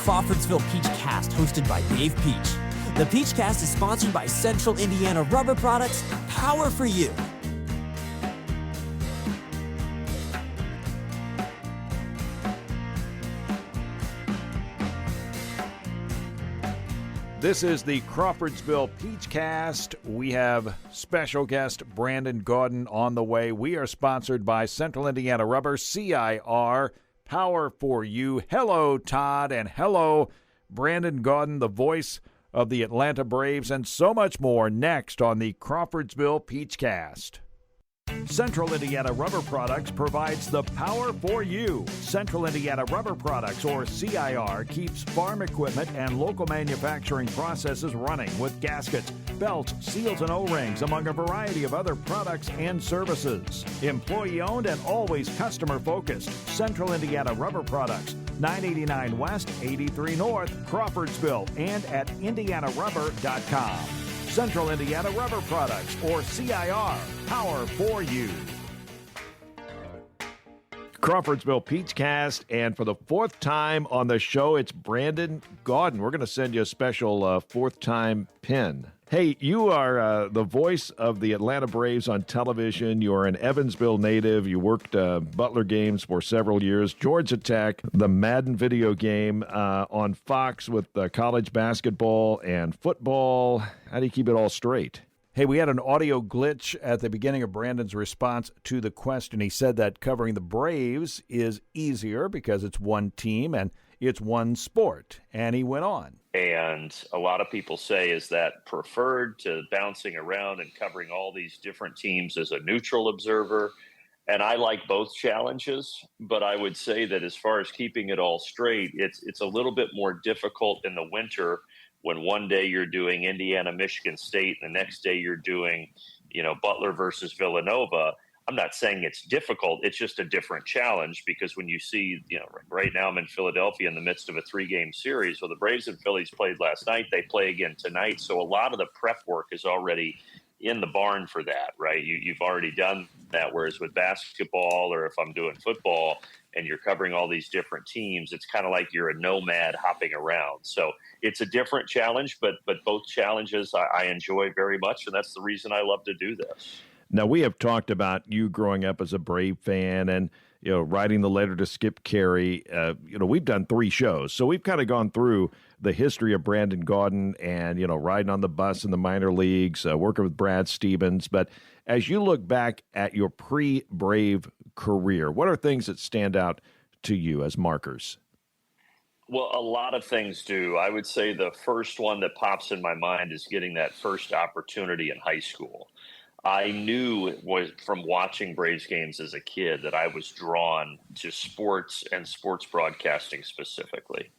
Crawfordsville Peachcast, hosted by Dave Peach. The Peachcast is sponsored by Central Indiana Rubber Products, Power for You. This is the Crawfordsville Peachcast. We have special guest Brandon Gaudin on the way. We are sponsored by Central Indiana Rubber, CIR, Power for You. Hello, Todd, and hello, Brandon Gaudin, the voice of the Atlanta Braves, and so much more next on the Crawfordsville Peachcast. Central Indiana Rubber Products provides the power for you. Central Indiana Rubber Products, or CIR, keeps farm equipment and local manufacturing processes running with gaskets, belts, seals, and O-rings, among a variety of other products and services. Employee-owned and always customer-focused. Central Indiana Rubber Products, 989 West, 83 North, Crawfordsville, and at indianarubber.com. Central Indiana Rubber Products, or CIR, Power for You. Crawfordsville Peachcast, and for the fourth time on the show, it's Brandon Gaudin. We're going to send you a special fourth-time pin. Hey, you are the voice of the Atlanta Braves on television. You're an Evansville native. You worked Butler games for several years. Georgia Tech, the Madden video game on Fox with college basketball and football. How do you keep it all straight? Hey, we had an audio glitch at the beginning of Brandon's response to the question. He said that covering the Braves is easier because it's one team and it's one sport. And he went on. And a lot of people say, is that preferred to bouncing around and covering all these different teams as a neutral observer? And I like both challenges, but I would say that as far as keeping it all straight, it's a little bit more difficult in the winter when one day you're doing Indiana, Michigan State, and the next day you're doing, Butler versus Villanova. I'm not saying it's difficult. It's just a different challenge because when you see, right now I'm in Philadelphia in the midst of a 3-game series. Well, the Braves and Phillies played last night. They play again tonight. So a lot of the prep work is already in the barn for that, right? You've already done that. Whereas with basketball, or if I'm doing football and you're covering all these different teams, it's kind of like you're a nomad hopping around. So it's a different challenge, but both challenges I enjoy very much. And that's the reason I love to do this. Now, we have talked about you growing up as a Brave fan and, writing the letter to Skip Carey. We've done 3 shows, so we've kind of gone through the history of Brandon Gaudin and, riding on the bus in the minor leagues, working with Brad Stevens. But as you look back at your pre-Brave career, what are things that stand out to you as markers? Well, a lot of things do. I would say the first one that pops in my mind is getting that first opportunity in high school. I knew it was from watching Braves games as a kid that I was drawn to sports and sports broadcasting specifically.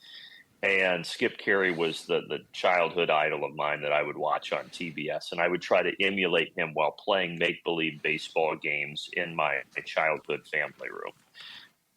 And Skip Carey was the childhood idol of mine that I would watch on TBS. And I would try to emulate him while playing make-believe baseball games in my childhood family room.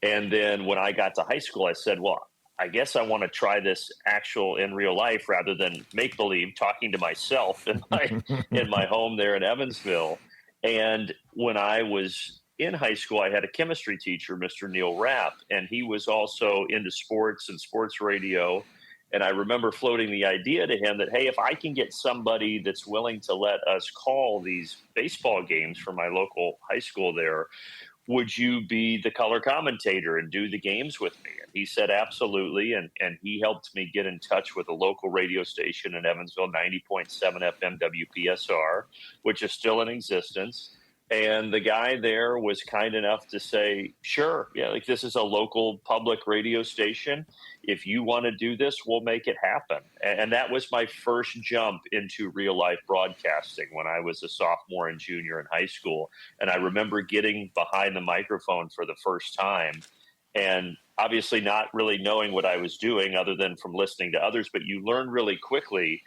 And then when I got to high school, I said, well, I guess I want to try this in real life rather than make believe, talking to myself in my home there in Evansville. And when I was in high school, I had a chemistry teacher, Mr. Neil Rapp, and he was also into sports and sports radio. And I remember floating the idea to him that, hey, if I can get somebody that's willing to let us call these baseball games for my local high school there, would you be the color commentator and do the games with me? And he said, absolutely. And he helped me get in touch with a local radio station in Evansville, 90.7 FM WPSR, which is still in existence. And the guy there was kind enough to say, sure, this is a local public radio station. If you want to do this, we'll make it happen. And that was my first jump into real life broadcasting when I was a sophomore and junior in high school. And I remember getting behind the microphone for the first time and obviously not really knowing what I was doing other than from listening to others. But you learn really quickly,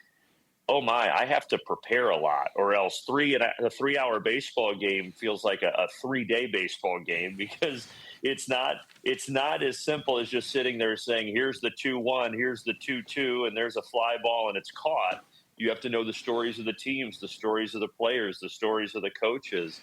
oh my, I have to prepare a lot, or else a 3-hour baseball game feels like a 3-day baseball game, because it's not as simple as just sitting there saying, here's the 2-1, here's the 2-2, and there's a fly ball and it's caught. You have to know the stories of the teams, the stories of the players, the stories of the coaches.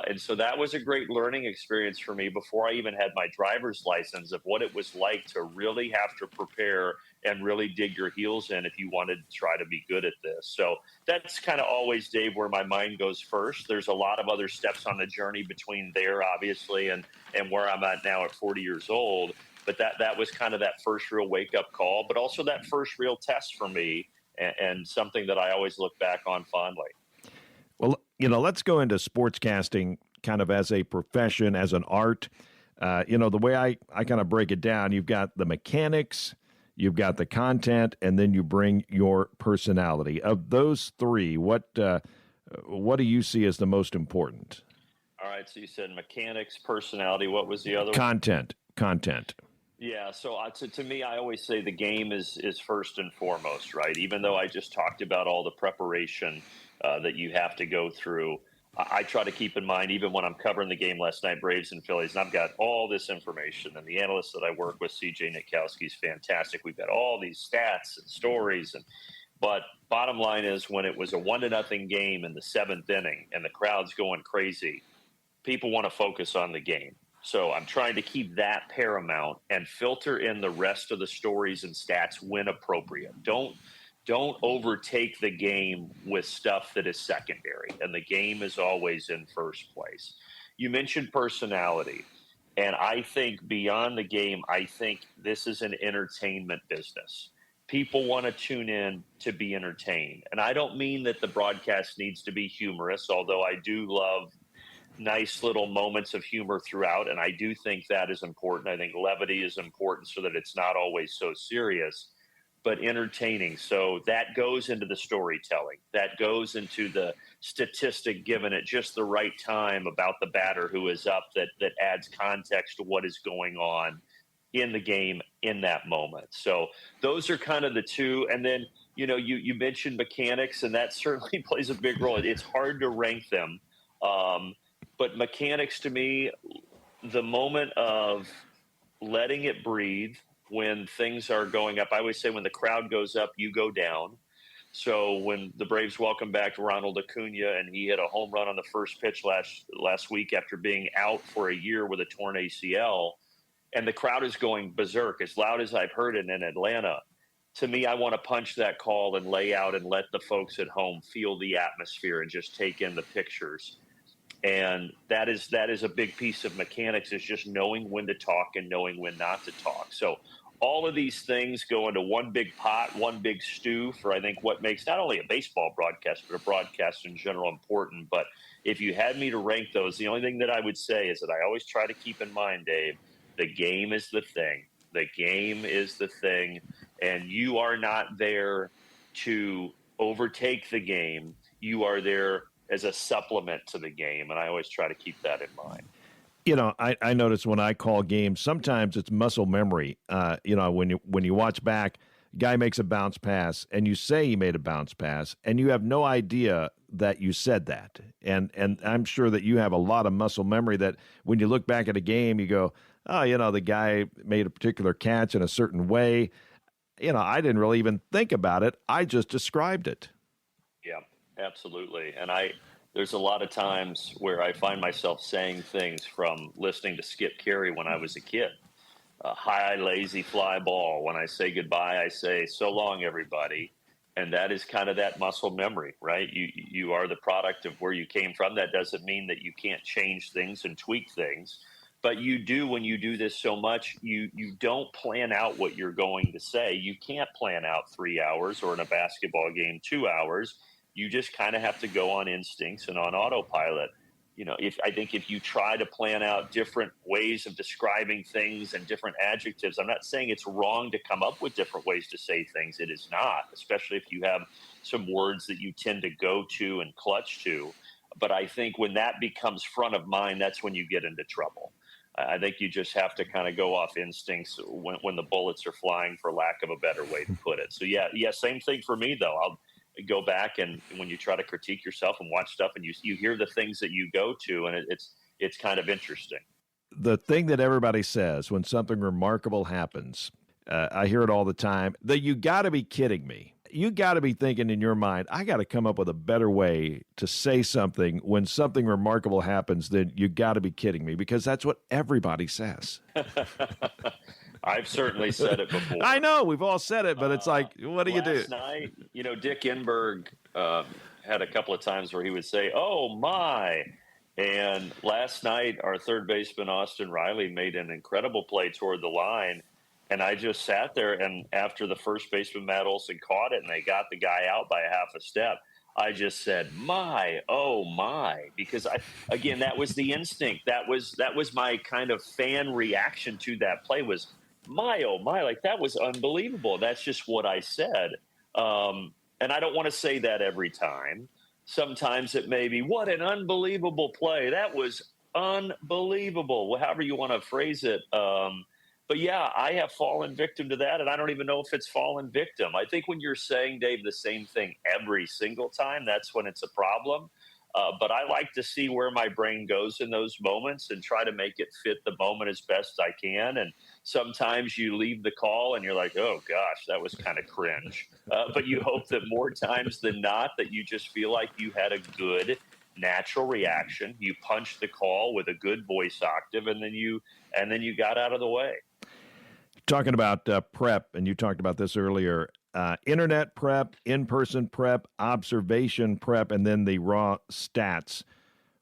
And so that was a great learning experience for me before I even had my driver's license, of what it was like to really have to prepare and really dig your heels in if you wanted to try to be good at this. So that's kind of always, Dave, where my mind goes first. There's a lot of other steps on the journey between there, obviously, and where I'm at now at 40 years old. But that was kind of that first real wake-up call, but also that first real test for me, and something that I always look back on fondly. Well, let's go into sportscasting kind of as a profession, as an art. The way I kind of break it down, you've got the mechanics, you've got the content, and then you bring your personality. Of those three, what do you see as the most important? All right, so you said mechanics, personality. What was the other one? Content. Yeah, so to me, I always say the game is first and foremost, right? Even though I just talked about all the preparation that you have to go through, I try to keep in mind, even when I'm covering the game last night, Braves and Phillies, and I've got all this information, and the analyst that I work with, CJ Nitkowski, is fantastic. We've got all these stats and stories, but bottom line is, when it was a 1-0 game in the 7th inning and the crowd's going crazy, people want to focus on the game. So I'm trying to keep that paramount and filter in the rest of the stories and stats when appropriate. Don't overtake the game with stuff that is secondary, and the game is always in first place. You mentioned personality, and I think beyond the game, I think this is an entertainment business. People want to tune in to be entertained. And I don't mean that the broadcast needs to be humorous, although I do love nice little moments of humor throughout, and I do think that is important. I think levity is important so that it's not always so serious, but entertaining. So that goes into the storytelling. That goes into the statistic given at just the right time about the batter who is up, that adds context to what is going on in the game in that moment. So those are kind of the two. And then, you mentioned mechanics, and that certainly plays a big role. It's hard to rank them. But mechanics, to me, the moment of letting it breathe when things are going up. I always say when the crowd goes up, you go down. So when the Braves welcome back Ronald Acuna, and he hit a home run on the first pitch last week after being out for a year with a torn ACL, and the crowd is going berserk, as loud as I've heard it in Atlanta, to me, I want to punch that call and lay out and let the folks at home feel the atmosphere and just take in the pictures. And that is a big piece of mechanics, is just knowing when to talk and knowing when not to talk. So all of these things go into one big pot, one big stew for, I think, what makes not only a baseball broadcast, but a broadcast in general important. But if you had me to rank those, the only thing that I would say is that I always try to keep in mind, Dave, the game is the thing. The game is the thing. And you are not there to overtake the game. You are there as a supplement to the game, and I always try to keep that in mind. I notice when I call games, sometimes it's muscle memory. When you watch back, guy makes a bounce pass, and you say he made a bounce pass, and you have no idea that you said that. And I'm sure that you have a lot of muscle memory that when you look back at a game, you go, oh, the guy made a particular catch in a certain way. I didn't really even think about it. I just described it. Yeah. Absolutely. And there's a lot of times where I find myself saying things from listening to Skip Carey when I was a kid. High, lazy fly ball. When I say goodbye, I say, so long, everybody. And that is kind of that muscle memory, right? You are the product of where you came from. That doesn't mean that you can't change things and tweak things. But you do, when you do this so much, you don't plan out what you're going to say. You can't plan out 3 hours, or in a basketball game, 2 hours. You just kind of have to go on instincts and on autopilot. I think if you try to plan out different ways of describing things and different adjectives, I'm not saying it's wrong to come up with different ways to say things. It is not, especially if you have some words that you tend to go to and clutch to. But I think when that becomes front of mind, that's when you get into trouble. I think you just have to kind of go off instincts when the bullets are flying, for lack of a better way to put it. So yeah, same thing for me, though. I'll go back, and when you try to critique yourself and watch stuff, and you hear the things that you go to, and it's kind of interesting. The thing that everybody says when something remarkable happens, I hear it all the time, that you got to be kidding me. You got to be thinking in your mind, I got to come up with a better way to say something when something remarkable happens. Then you got to be kidding me, because that's what everybody says. I've certainly said it before. I know we've all said it, but it's like, what do you do? Last night, Dick Enberg had a couple of times where he would say, "Oh my." And last night, our third baseman, Austin Riley, made an incredible play toward the line. And I just sat there, and after the first baseman, Matt Olson, caught it and they got the guy out by a half a step, I just said, "My, oh my," because again, that was the instinct. That was my kind of fan reaction to that play was, "My, oh my," like that was unbelievable. That's just what I said. And I don't want to say that every time. Sometimes it may be, "What an unbelievable play. That was unbelievable." However you want to phrase it. But yeah, I have fallen victim to that, and I don't even know if it's fallen victim. I think when you're saying, Dave, the same thing every single time, that's when it's a problem. But I like to see where my brain goes in those moments and try to make it fit the moment as best I can. And sometimes you leave the call and you're like, "Oh gosh, that was kind of cringe." But you hope that more times than not that you just feel like you had a good natural reaction. You punched the call with a good voice octave, and then you got out of the way. Talking about prep, and you talked about this earlier, internet prep, in-person prep, observation prep, and then the raw stats.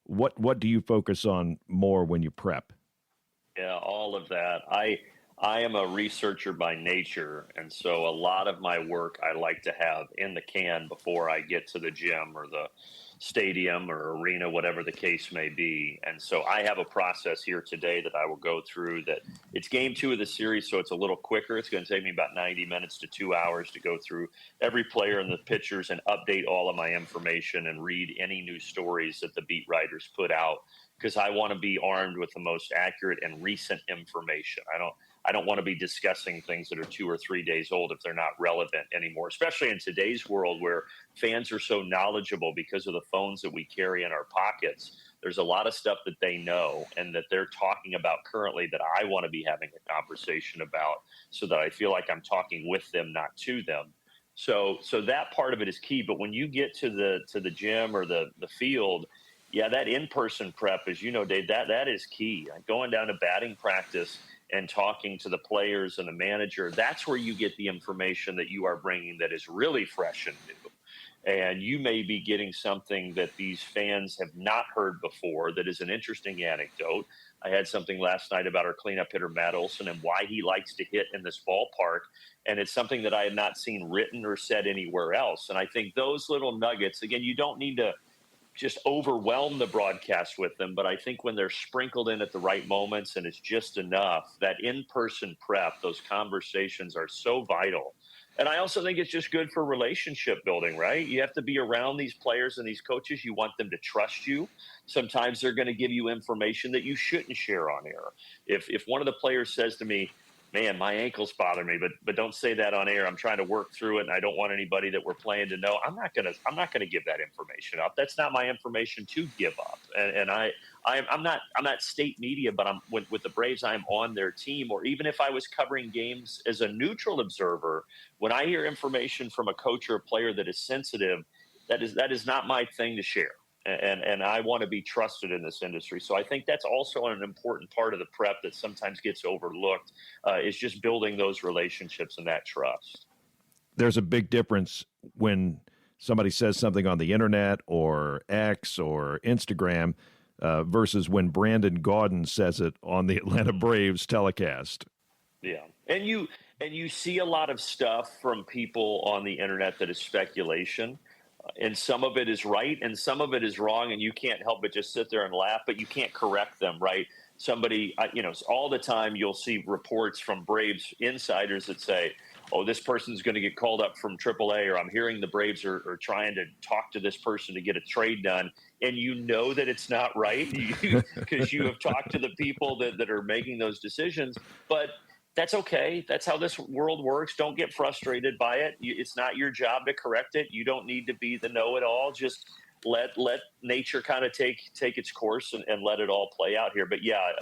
What do you focus on more when you prep? Yeah, all of that. I am a researcher by nature, and so a lot of my work I like to have in the can before I get to the gym or the stadium or arena, whatever the case may be. And so I have a process here today that I will go through. That it's game 2 of the series, so it's a little quicker. It's going to take me about 90 minutes to 2 hours to go through every player and the pitchers and update all of my information and read any new stories that the beat writers put out, because I want to be armed with the most accurate and recent information. I don't want to be discussing things that are 2 or 3 days old if they're not relevant anymore, especially in today's world where fans are so knowledgeable because of the phones that we carry in our pockets. There's a lot of stuff that they know and that they're talking about currently that I want to be having a conversation about, so that I feel like I'm talking with them, not to them. So that part of it is key. But when you get to the gym or the field, yeah, that in-person prep, as you know, Dave, that is key. Like going down to batting practice and talking to the players and the manager, that's where you get the information that you are bringing that is really fresh and new. And you may be getting something that these fans have not heard before that is an interesting anecdote. I had something last night about our cleanup hitter, Matt Olson, and why he likes to hit in this ballpark. And it's something that I had not seen written or said anywhere else. And I think those little nuggets, again, you don't need to just overwhelm the broadcast with them. But I think when they're sprinkled in at the right moments and it's just enough, that in-person prep, those conversations are so vital. And I also think it's just good for relationship building, right? You have to be around these players and these coaches. You want them to trust you. Sometimes they're going to give you information that you shouldn't share on air. If one of the players says to me, "Man, my ankles bother me," but don't say that on air. I'm trying to work through it, and I don't want anybody that we're playing to know. I'm not gonna give that information up. That's not my information to give up. And I'm not state media, but I'm with the Braves. I'm on their team. Or even if I was covering games as a neutral observer, when I hear information from a coach or a player that is sensitive, that is not my thing to share. And I want to be trusted in this industry. So I think that's also an important part of the prep that sometimes gets overlooked, is just building those relationships and that trust. There's a big difference when somebody says something on the internet or X or Instagram versus when Brandon Gaudin says it on the Atlanta Braves telecast. Yeah. And you see a lot of stuff from people on the internet that is speculation. And some of it is right and some of it is wrong, and you can't help but just sit there and laugh, but you can't correct them, right? Somebody, all the time you'll see reports from Braves insiders that say, "Oh, this person's going to get called up from AAA," or "I'm hearing the Braves are trying to talk to this person to get a trade done." And you know that it's not right because you have talked to the people that are making those decisions. But that's okay. That's how this world works. Don't get frustrated by it. It's not your job to correct it. You don't need to be the know-it-all. Just let nature kind of take its course and let it all play out here. But yeah,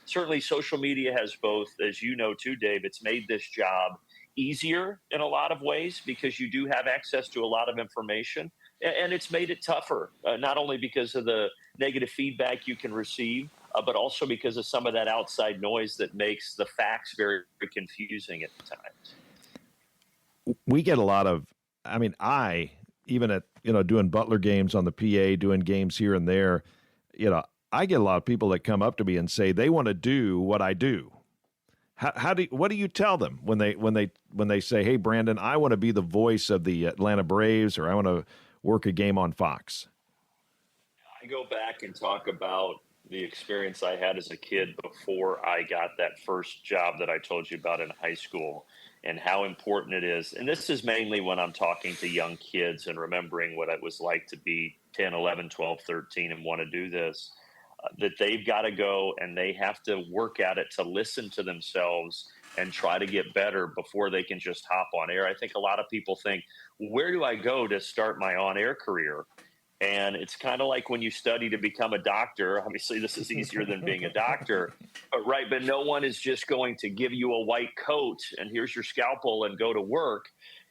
certainly social media has both, as you know too, Dave, it's made this job easier in a lot of ways because you do have access to a lot of information, and it's made it tougher, not only because of the negative feedback you can receive, but also because of some of that outside noise that makes the facts very confusing at times. We get a lot of, even at, doing Butler games on the PA, doing games here and there, I get a lot of people that come up to me and say they want to do what I do. What do you tell them when they say, "Hey, Brandon, I want to be the voice of the Atlanta Braves," or "I want to work a game on Fox"? I go back and talk about the experience I had as a kid before I got that first job that I told you about in high school, and how important it is. And this is mainly when I'm talking to young kids and remembering what it was like to be 10, 11, 12, 13 and want to do this, that they've got to go and they have to work at it to listen to themselves and try to get better before they can just hop on air. I think a lot of people think, where do I go to start my on-air career? And it's kind of like when you study to become a doctor. Obviously, this is easier than being a doctor, but no one is just going to give you a white coat and here's your scalpel and go to work.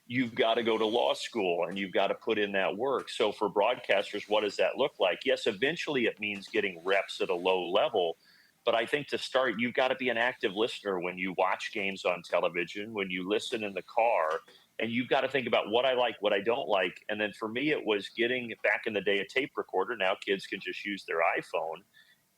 You've got to go to law school and you've got to put in that work. So for broadcasters, what does that look like? Yes, eventually it means getting reps at a low level. But I think to start, you've got to be an active listener when you watch games on television, when you listen in the car. And you've got to think about what I like, what I don't like. And then for me, it was getting back in the day a tape recorder. Now kids can just use their iPhone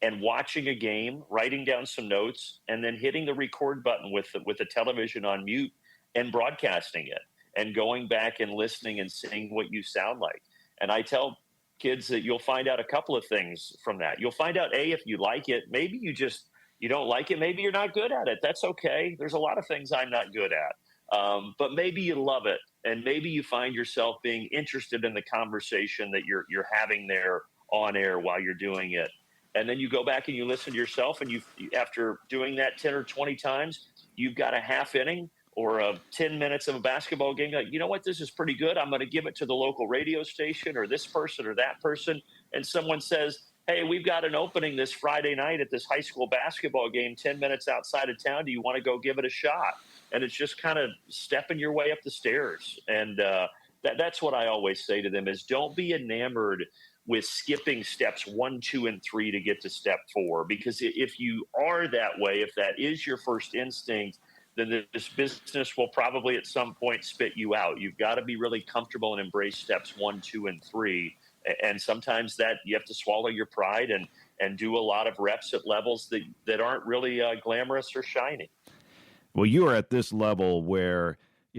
and watching a game, writing down some notes, and then hitting the record button with the television on mute and broadcasting it and going back and listening and seeing what you sound like. And I tell kids that you'll find out a couple of things from that. You'll find out, A, if you like it. Maybe you don't like it. Maybe you're not good at it. That's okay. There's a lot of things I'm not good at. But maybe you love it, and maybe you find yourself being interested in the conversation that you're having there on air while you're doing it. And then you go back and you listen to yourself, and after doing that 10 or 20 times, you've got a half inning or 10 minutes of a basketball game. Like, you know what, this is pretty good. I'm going to give it to the local radio station or this person or that person. And someone says, hey, we've got an opening this Friday night at this high school basketball game 10 minutes outside of town. Do you want to go give it a shot? And it's just kind of stepping your way up the stairs. And that's what I always say to them is don't be enamored with skipping steps 1, 2, and 3 to get to step 4. Because if you are that way, if that is your first instinct, then this business will probably at some point spit you out. You've got to be really comfortable and embrace steps 1, 2, and 3. And sometimes that you have to swallow your pride and do a lot of reps at levels that aren't really glamorous or shiny. Well, you are at this level where,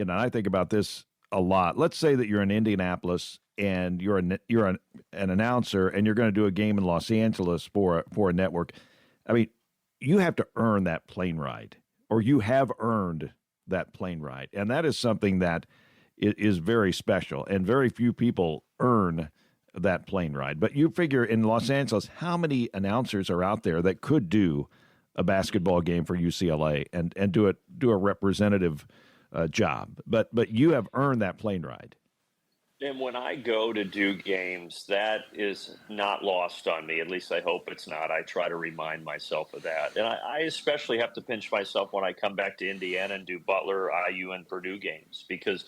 I think about this a lot. Let's say that you're in Indianapolis and you're an announcer and you're going to do a game in Los Angeles for a network. I mean, you have to earn that plane ride, or you have earned that plane ride. And that is something that is very special, and very few people earn that plane ride. But you figure in Los Angeles, how many announcers are out there that could do a basketball game for UCLA and do a representative job? But you have earned that plane ride. And when I go to do games, that is not lost on me. At least I hope it's not. I try to remind myself of that. And I especially have to pinch myself when I come back to Indiana and do Butler, IU, and Purdue games, because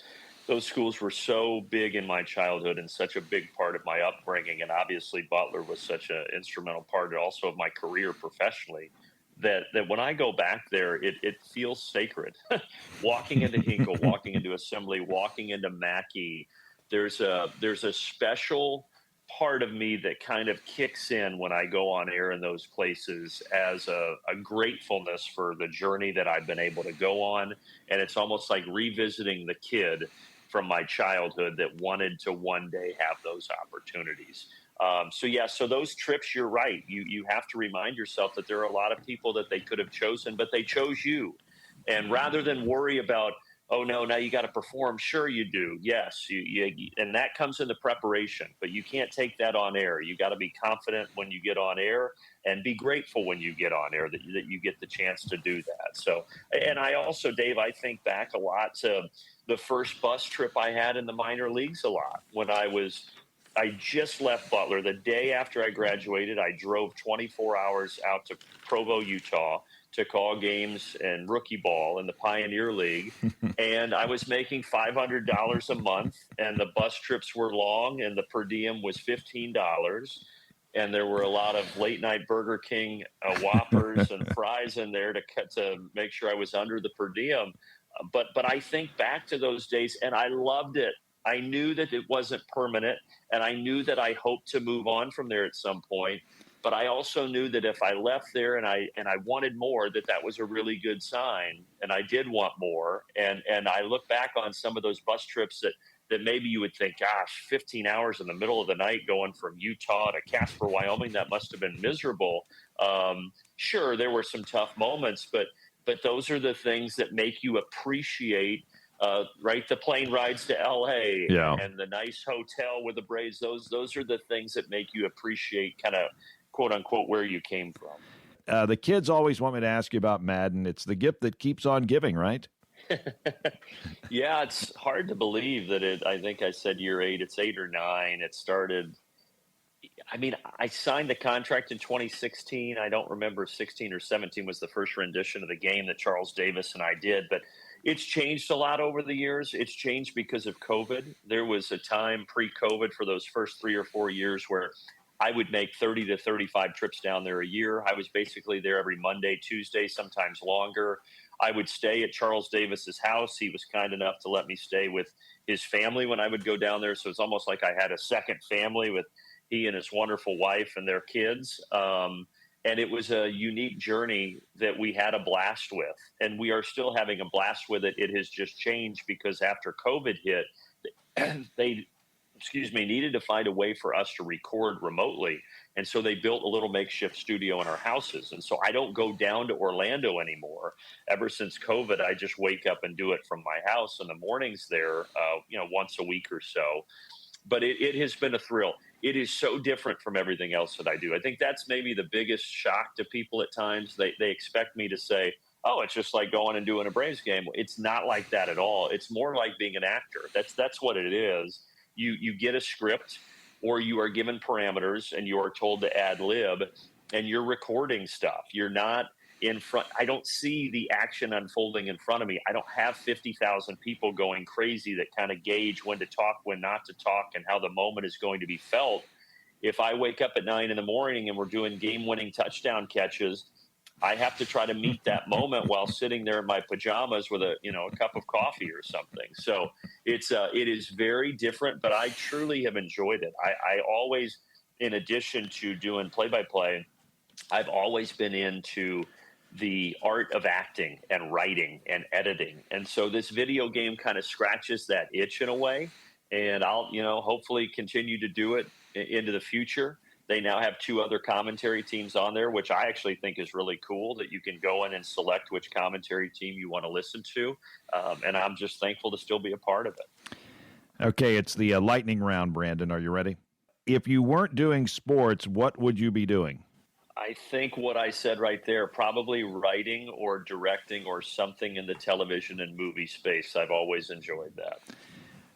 those schools were so big in my childhood and such a big part of my upbringing. And obviously Butler was such an instrumental part also of my career professionally. That when I go back there, it feels sacred. Walking into Hinkle, walking into Assembly, walking into Mackey, there's a special part of me that kind of kicks in when I go on air in those places as a gratefulness for the journey that I've been able to go on. And it's almost like revisiting the kid from my childhood that wanted to one day have those opportunities. So those trips, you're right. You have to remind yourself that there are a lot of people that they could have chosen, but they chose you. And rather than worry about, oh no, now you got to perform. Sure you do. Yes. And that comes in the preparation, but you can't take that on air. You got to be confident when you get on air and be grateful when you get on air that you get the chance to do that. So, and I also, Dave, I think back a lot to the first bus trip I had in the minor leagues a lot when I just left Butler. The day after I graduated, I drove 24 hours out to Provo, Utah to call games and rookie ball in the Pioneer League. And I was making $500 a month, and the bus trips were long, and the per diem was $15. and there were a lot of late night Burger King Whoppers and fries in there to make sure I was under the per diem. But I think back to those days, and I loved it. I knew that it wasn't permanent, and I knew that I hoped to move on from there at some point. But I also knew that if I left there and I wanted more, that was a really good sign, and I did want more. And I look back on some of those bus trips that maybe you would think, gosh, 15 hours in the middle of the night going from Utah to Casper, Wyoming, that must have been miserable. Sure, there were some tough moments, but those are the things that make you appreciate, right? The plane rides to LA and the nice hotel with the Braves. Those are the things that make you appreciate kind of, quote unquote, where you came from. The kids always want me to ask you about Madden. It's the gift that keeps on giving, right? Yeah, it's hard to believe that I think I said year 8, it's 8 or 9. It started, I mean, I signed the contract in 2016. I don't remember if 16 or 17 was the first rendition of the game that Charles Davis and I did, but it's changed a lot over the years. It's changed because of COVID. There was a time pre-COVID for those first 3 or 4 years where I would make 30 to 35 trips down there a year. I was basically there every Monday, Tuesday, sometimes longer. I would stay at Charles Davis's house. He was kind enough to let me stay with his family when I would go down there. So it's almost like I had a second family with he and his wonderful wife and their kids. And it was a unique journey that we had a blast with. And we are still having a blast with it. It has just changed because after COVID hit, they needed to find a way for us to record remotely. And so they built a little makeshift studio in our houses. And so I don't go down to Orlando anymore. Ever since COVID, I just wake up and do it from my house in the mornings there, once a week or so. But it has been a thrill. It is so different from everything else that I do. I think that's maybe the biggest shock to people at times. They expect me to say, oh, it's just like going and doing a Braves game. It's not like that at all. It's more like being an actor. That's what it is. You get a script or you are given parameters and you are told to ad lib and you're recording stuff. You're not in front. I don't see the action unfolding in front of me. I don't have 50,000 people going crazy that kind of gauge when to talk, when not to talk, and how the moment is going to be felt. If I wake up at 9 in the morning and we're doing game-winning touchdown catches, I have to try to meet that moment while sitting there in my pajamas with a cup of coffee or something. So it is very different, but I truly have enjoyed it. I always, in addition to doing play-by-play, I've always been into the art of acting and writing and editing. And so this video game kind of scratches that itch in a way. And I'll, hopefully continue to do it into the future. They now have 2 other commentary teams on there, which I actually think is really cool that you can go in and select which commentary team you want to listen to. And I'm just thankful to still be a part of it. Okay, it's the lightning round, Brandon. Are you ready? If you weren't doing sports, what would you be doing? I think what I said right there, probably writing or directing or something in the television and movie space. I've always enjoyed that.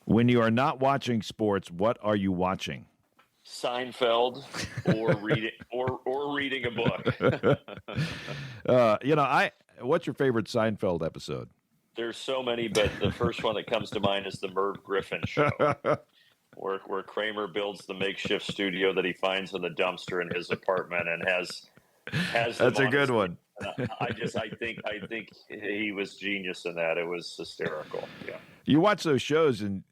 When you are not watching sports, what are you watching? Seinfeld or reading or reading a book. What's your favorite Seinfeld episode? There's so many, but the first one that comes to mind is the Merv Griffin show, where Kramer builds the makeshift studio that he finds in the dumpster in his apartment and has. That's a good one. I think he was genius in that. It was hysterical. Yeah. You watch those shows and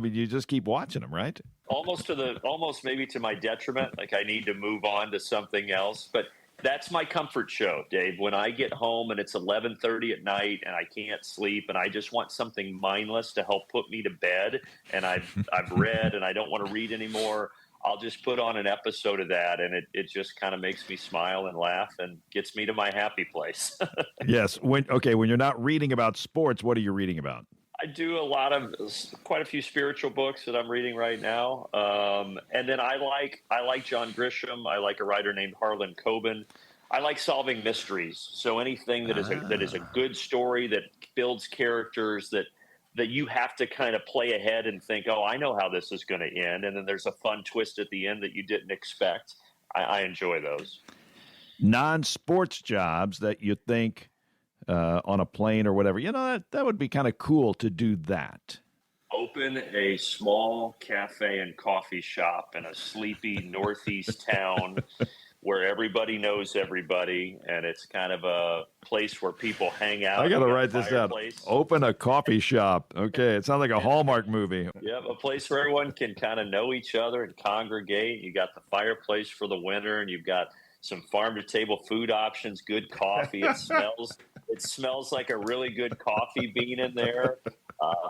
you just keep watching them, right? Almost maybe to my detriment. Like I need to move on to something else, but that's my comfort show, Dave. When I get home and it's 11:30 at night and I can't sleep and I just want something mindless to help put me to bed, and I've read and I don't want to read anymore, I'll just put on an episode of that, and it just kind of makes me smile and laugh and gets me to my happy place. Yes. When you're not reading about sports, what are you reading about? I do quite a few spiritual books that I'm reading right now. And then I like John Grisham. I like a writer named Harlan Coben. I like solving mysteries. So anything that is a good story that builds characters that you have to kind of play ahead and think, oh, I know how this is going to end. And then there's a fun twist at the end that you didn't expect. I enjoy those. Non-sports jobs that you think on a plane or whatever, that would be kind of cool to do that. open a small cafe and coffee shop in a sleepy Northeast town where everybody knows everybody, and it's kind of a place where people hang out. I got to You got write a this down. fireplace. Open a coffee shop. Okay, it sounds like a Hallmark movie. Yep, a place where everyone can kind of know each other and congregate. You got the fireplace for the winter, and you've got some farm-to-table food options, good coffee. It smells like a really good coffee bean in there.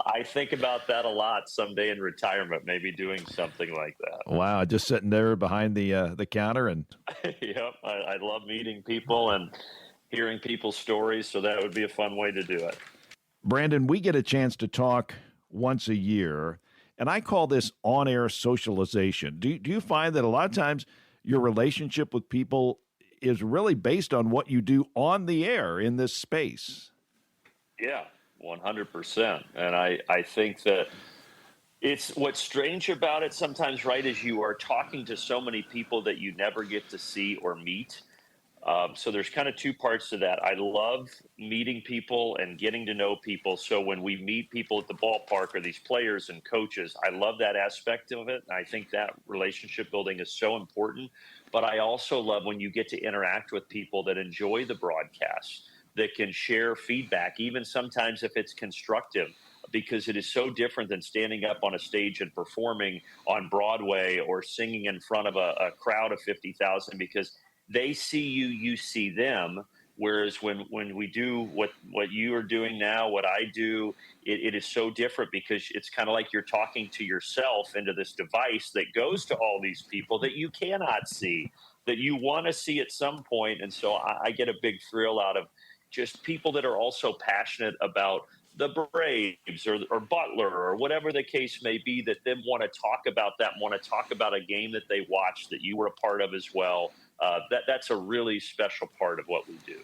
I think about that a lot someday in retirement, maybe doing something like that. Wow, just sitting there behind the counter and. Yep, I love meeting people and hearing people's stories, so that would be a fun way to do it. Brandon, we get a chance to talk once a year, and I call this on-air socialization. Do you find that a lot of times your relationship with people is really based on what you do on the air in this space? Yeah, 100%. And I think that it's what's strange about it sometimes, right, is you are talking to so many people that you never get to see or meet. So there's kind of two parts to that. I love meeting people and getting to know people. So when we meet people at the ballpark or these players and coaches, I love that aspect of it. And I think that relationship building is so important. But I also love when you get to interact with people that enjoy the broadcast, that can share feedback, even sometimes if it's constructive, because it is so different than standing up on a stage and performing on Broadway or singing in front of a crowd of 50,000, because they see you, you see them. Whereas when we do what you are doing now, what I do, it is so different, because it's kind of like you're talking to yourself into this device that goes to all these people that you cannot see, that you want to see at some point. And so I get a big thrill out of just people that are also passionate about the Braves or Butler or whatever the case may be, that then want to talk about that, want to talk about a game that they watched that you were a part of as well. That's a really special part of what we do.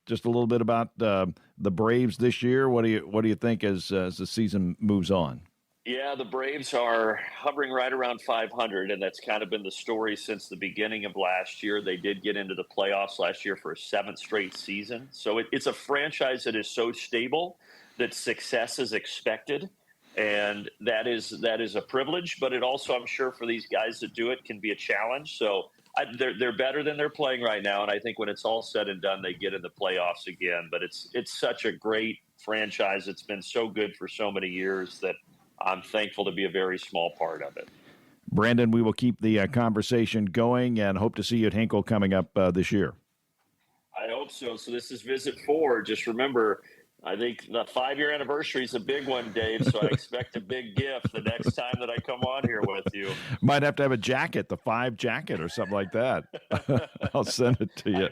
Just a little bit about the Braves this year. What do you think as the season moves on? Yeah, the Braves are hovering right around 500, and that's kind of been the story since the beginning of last year. They did get into the playoffs last year for a 7th straight season. So it's a franchise that is so stable that success is expected, and that is a privilege. But it also, I'm sure, for these guys that do it, can be a challenge. So they're better than they're playing right now, and I think when it's all said and done, they get in the playoffs again. But it's such a great franchise. It's been so good for so many years that I'm thankful to be a very small part of it. Brandon, we will keep the conversation going and hope to see you at Hinkle coming up this year. I hope so. So this is visit 4. Just remember, I think the 5-year anniversary is a big one, Dave, so I expect a big gift the next time that I come on here with you. Might have to have a jacket, the 5 jacket or something like that. I'll send it to you.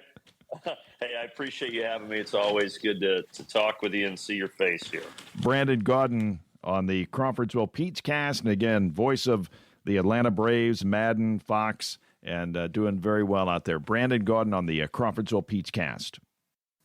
Hey, I appreciate you having me. It's always good to talk with you and see your face here. Brandon Gaudin on the Crawfordsville Peachcast, and again, voice of the Atlanta Braves, Madden, Fox, and doing very well out there. Brandon Gaudin on the Crawfordsville Peachcast.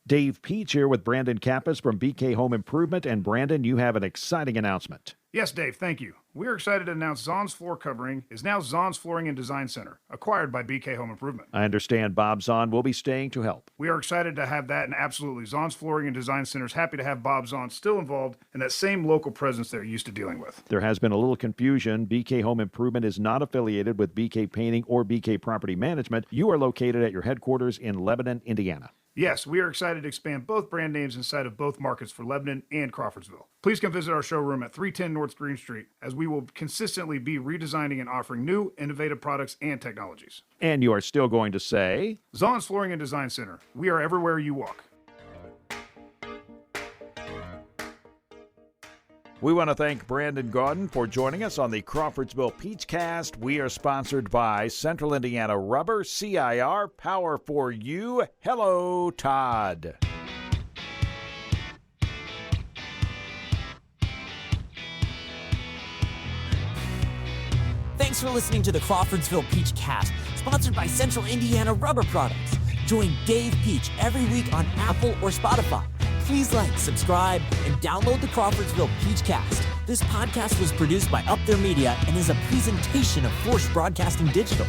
Dave Peach here with Brandon Kappas from BK Home Improvement. And Brandon, you have an exciting announcement. Yes, Dave, thank you. We are excited to announce Zahn's Floor Covering is now Zahn's Flooring and Design Center, acquired by BK Home Improvement. I understand Bob Zahn will be staying to help. We are excited to have that, and absolutely, Zahn's Flooring and Design Center is happy to have Bob Zahn still involved in that same local presence they're used to dealing with. There has been a little confusion. BK Home Improvement is not affiliated with BK Painting or BK Property Management. You are located at your headquarters in Lebanon, Indiana. Yes, we are excited to expand both brand names inside of both markets for Lebanon and Crawfordsville. Please come visit our showroom at 310 North Green Street, as we will consistently be redesigning and offering new, innovative products and technologies. And you are still going to say, Zahn's Flooring and Design Center. We are everywhere you walk. we want to thank Brandon Gaudin for joining us on the Crawfordsville Peachcast. We are sponsored by Central Indiana Rubber, CIR, Power for You. Hello, Todd. Thanks for listening to the Crawfordsville Peachcast, sponsored by Central Indiana Rubber Products. Join Dave Peach every week on Apple or Spotify. Please like, subscribe, and download the Crawfordsville Peachcast. This podcast was produced by Up There Media and is a presentation of Force Broadcasting Digital.